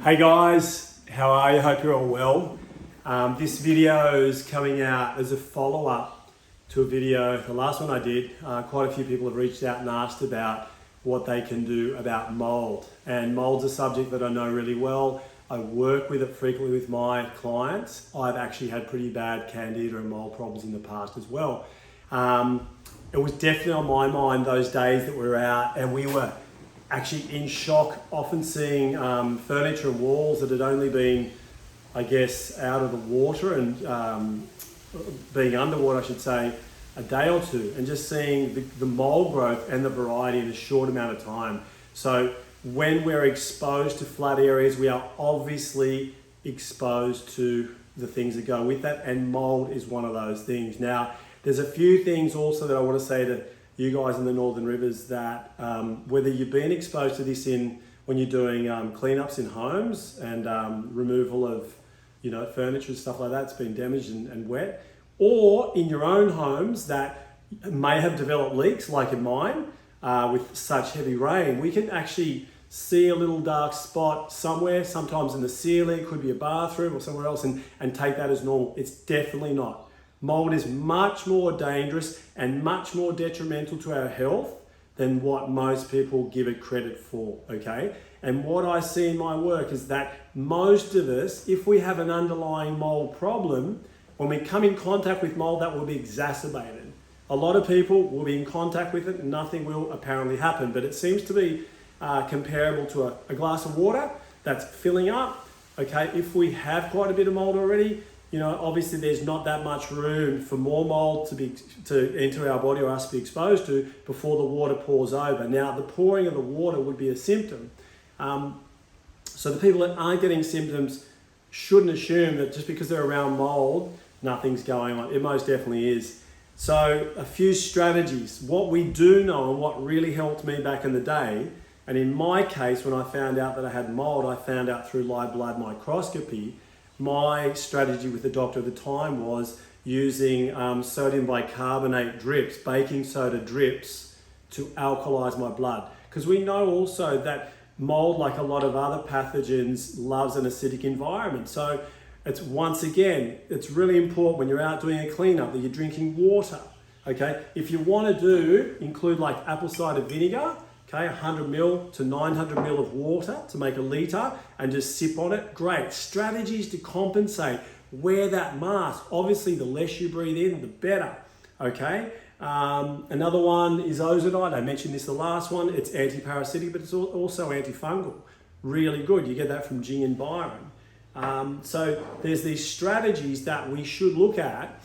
Hey guys, how are you? Hope you're all well. This video is coming out as a follow-up to a video, the last one I did. Quite a few people have reached out and asked about what they can do about mold. And mold's a subject that I know really well. I work with it frequently with my clients. I've actually had pretty bad candida and mold problems in the past as well. It was definitely on my mind those days that we were out and we were actually in shock, often seeing furniture and walls that had only been, I guess, out of the water and being underwater, I should say, a day or two, and just seeing the mold growth and the variety in a short amount of time. So when we're exposed to flood areas, we are obviously exposed to the things that go with that, and mold is one of those things. Now, there's a few things also that I want to say to you guys in the Northern Rivers that whether you've been exposed to this when you're doing cleanups in homes and removal of furniture and stuff like that, it's been damaged and wet, or in your own homes that may have developed leaks like in mine with such heavy rain, we can actually see a little dark spot somewhere, sometimes in the ceiling, it could be a bathroom or somewhere else, and take that as normal. It's definitely not. Mold is much more dangerous and much more detrimental to our health than what most people give it credit for, okay? And what I see in my work is that most of us, if we have an underlying mold problem, when we come in contact with mold, that will be exacerbated. A lot of people will be in contact with it and nothing will apparently happen, but it seems to be comparable to a glass of water that's filling up, okay? If we have quite a bit of mold already, obviously there's not that much room for more mold to enter our body or us to be exposed to before the water pours over. Now, the pouring of the water would be a symptom. So the people that aren't getting symptoms shouldn't assume that just because they're around mold, nothing's going on. It most definitely is. So a few strategies. What we do know and what really helped me back in the day, and in my case, when I found out that I had mold, I found out through live blood microscopy. My strategy with the doctor at the time was using sodium bicarbonate drips, baking soda drips, to alkalize my blood. Because we know also that mold, like a lot of other pathogens, loves an acidic environment. So it's really important when you're out doing a cleanup that you're drinking water, okay? If you want to include like apple cider vinegar, okay, 100 ml to 900 ml of water to make a litre and just sip on it. Great. Strategies to compensate. Wear that mask. Obviously, the less you breathe in, the better, okay? Another one is ozonide. I mentioned this the last one. It's anti-parasitic, but it's also antifungal. Really good. You get that from Jing and Byron. So there's these strategies that we should look at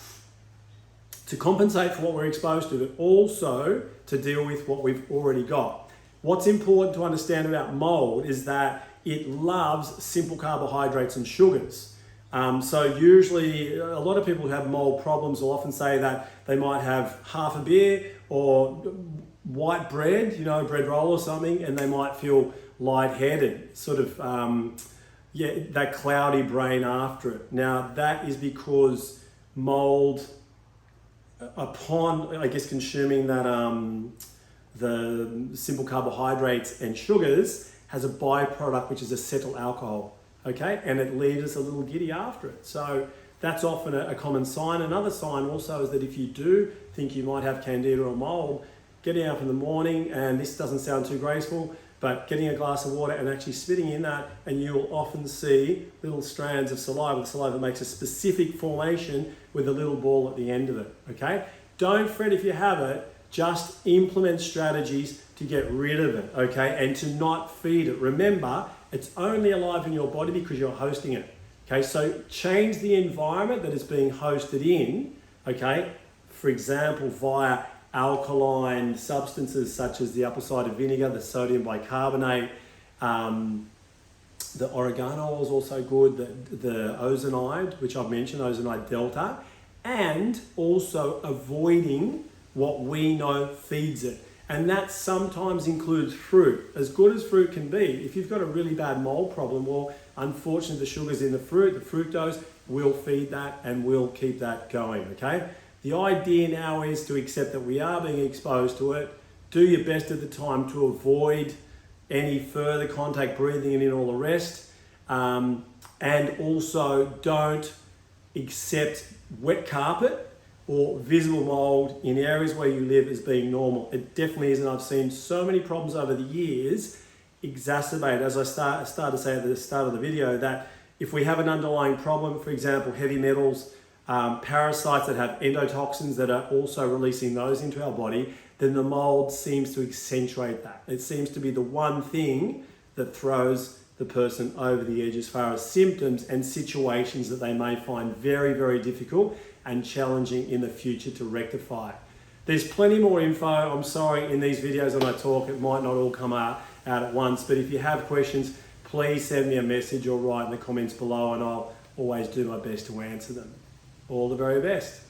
to compensate for what we're exposed to, but also to deal with what we've already got. What's important to understand about mold is that it loves simple carbohydrates and sugars. So usually a lot of people who have mold problems will often say that they might have half a beer or white bread, bread roll or something, and they might feel lightheaded, sort of, that cloudy brain after it. Now that is because mold, upon, I guess, consuming that, the simple carbohydrates and sugars, has a byproduct which is acetyl alcohol, okay? And it leaves us a little giddy after it. So that's often a common sign. Another sign also is that if you do think you might have candida or mold, getting up in the morning, and this doesn't sound too graceful, but getting a glass of water and actually spitting in that, and you'll often see little strands of saliva. The saliva makes a specific formation with a little ball at the end of it, okay? Don't fret if you have it. Just implement strategies to get rid of it, okay? And to not feed it. Remember, it's only alive in your body because you're hosting it, okay? So change the environment that it's being hosted in, okay? For example, via alkaline substances such as the apple cider vinegar, the sodium bicarbonate, the oregano is also good, the ozonide, which I've mentioned, ozonide delta, and also avoiding what we know feeds it. And that sometimes includes fruit. As good as fruit can be, if you've got a really bad mold problem, well, unfortunately the sugar's in the fruit, the fructose will feed that and will keep that going, okay? The idea now is to accept that we are being exposed to it. Do your best at the time to avoid any further contact, breathing it in, all the rest. And also don't accept wet carpet or visible mold in areas where you live as being normal. It definitely isn't. I've seen so many problems over the years exacerbated, as I started to say at the start of the video, that if we have an underlying problem, for example, heavy metals, parasites that have endotoxins that are also releasing those into our body, then the mold seems to accentuate that. It seems to be the one thing that throws the person over the edge as far as symptoms and situations that they may find very, very difficult and challenging in the future to rectify. There's plenty more info. I'm sorry, in these videos when I talk, it might not all come out at once, but if you have questions, please send me a message or write in the comments below and I'll always do my best to answer them. All the very best.